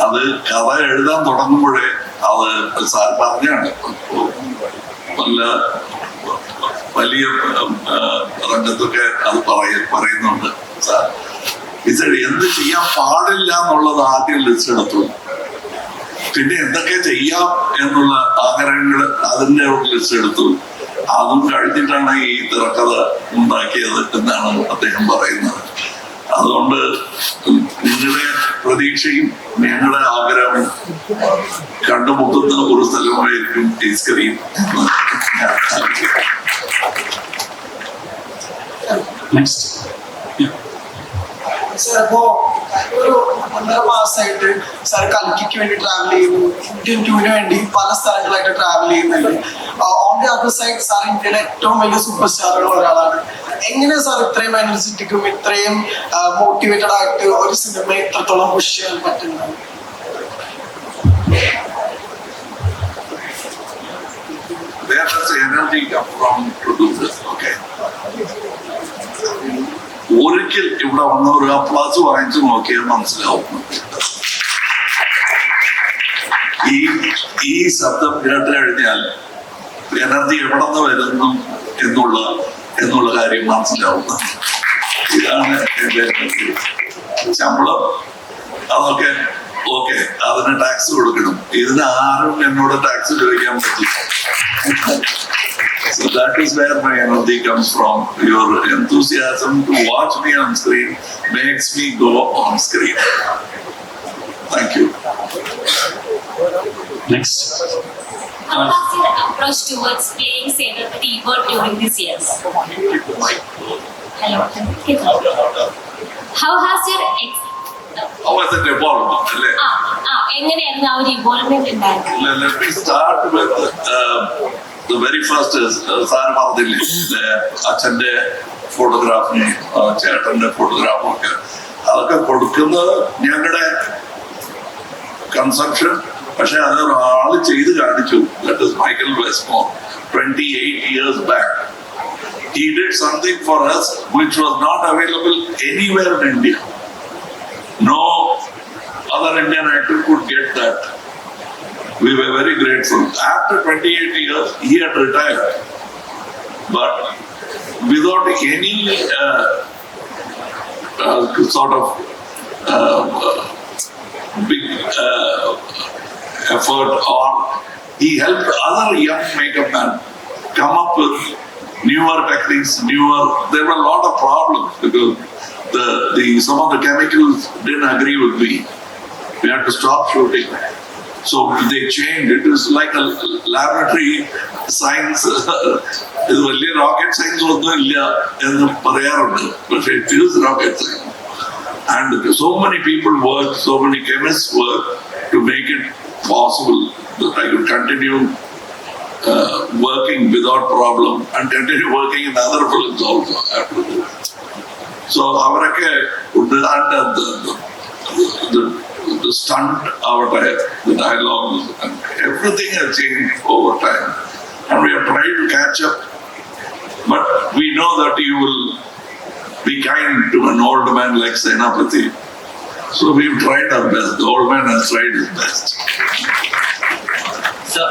അത് കഥ എഴുതാൻ തുടങ്ങുമ്പോഴേ അത് സാർ പറഞ്ഞാണ് നല്ല വലിയ രംഗത്തൊക്കെ അത് പറയുന്നുണ്ട് സാർ. എന്ത് ചെയ്യാൻ പാടില്ല എന്നുള്ളത് ആദ്യം ലിസ്റ്റ് എടുത്തു, പിന്നെ എന്തൊക്കെ ചെയ്യാം എന്നുള്ള ആഗ്രഹങ്ങൾ അതിന്റെ ഒരു ലിസ്റ്റ് എടുത്തു. അതും കഴിഞ്ഞിട്ടാണ് ഈ തിരക്കഥ ഉണ്ടാക്കിയത് എന്നാണ് അദ്ദേഹം പറയുന്നത്. അതുകൊണ്ട് നിങ്ങളുടെ പ്രതീക്ഷയും ഞങ്ങളുടെ ആഗ്രഹവും കണ്ടുമുട്ടുന്ന ഒരു സ്ഥലമായിരിക്കും ഈ സ്ക്രീൻ. സാർ, അപ്പോ ഒരു 1.5 മാസമായിട്ട് സാർ കൽക്കിക്ക് വേണ്ടി ട്രാവൽ ചെയ്യുന്നു, ഇന്ത്യൻ ടൂവിന് വേണ്ടി പല സ്ഥലങ്ങളായിട്ട് ട്രാവൽ ചെയ്യുന്നുണ്ട്. On the other side sir ഇന്ത്യയുടെ ഏറ്റവും വലിയ സൂപ്പർ സ്റ്റാറുകൾ ഒരാളാണ്. എങ്ങനെയാ സാർ ഇത്രയും എനർജറ്റിക്കും ഇത്രയും മോട്ടിവേറ്റഡ് ആയിട്ട് ഒരു സിനിമ ഇത്രത്തോളം പുഷ് ചെയ്യാൻ പറ്റുന്നത്? ഒരിക്കൽ ഇവിടെ വന്ന ഒരു അപ്ലാസ് വാങ്ങിച്ചു നോക്കിയാൽ മനസ്സിലാവും. ഈ ശബ്ദം കേട്ട് കഴിഞ്ഞാൽ എനർജി എവിടെ നിന്ന് വരുന്നു എന്നുള്ള കാര്യം മനസ്സിലാവുന്നു. ഇതാണ് എന്റെ എനർജി. ശമ്പളം അതൊക്കെ ഓക്കെ, അതിന് ടാക്സ് കൊടുക്കണം. ഇതിന് ആരും എന്നോട് ടാക്സ് ചോദിക്കാൻ പറ്റില്ല. So that is where my energy comes from. Your enthusiasm to watch me on screen makes me go on screen. Thank you. Next. How has your approach towards playing Senapati evolved during these years? Hello. How has your How has it evolved? എങ്ങനെയായിരുന്നു ആ ഒരു ഇവോൾവ്മെന്റ് ഉണ്ടായിരുന്നത്? Let me start with the very first is sir പറഞ്ഞില്ലേ അച്ഛന്റെ ഫോട്ടോഗ്രാഫും ചേട്ടന്റെ ഫോട്ടോഗ്രാഫും ഒക്കെ അതൊക്കെ കൊടുക്കുന്നത് ഞങ്ങളുടെ കൺസെപ്ഷൻ. പക്ഷെ അത് ഒരാള് ചെയ്ത് കാണിച്ചു. That is Michael Westmore, 28 years back. He did something for us which was not available anywhere in India. No other Indian actor could get that. We were very grateful. After 28 years, he had retired. But without any sort of big effort, or he helped other young makeup men come up with newer techniques, there were a lot of problems because some of the chemicals didn't agree with me. We had to stop shooting. So they changed. It is like a laboratory science. ഇത് വലിയ rocket science ഒന്നും ഇല്ല എന്ന് പറയാറുണ്ട്, പക്ഷെ it is rocket science. And so many people worked, so many chemists worked to make it possible that I could continue working without problem and continue working in other films also after this. So avarake the stunt out there, the dialogues, and everything has changed over time. And we are trying to catch up. But we know that you will be kind to an old man like Senapati. So we've tried our best. The old man has tried his best. Sir,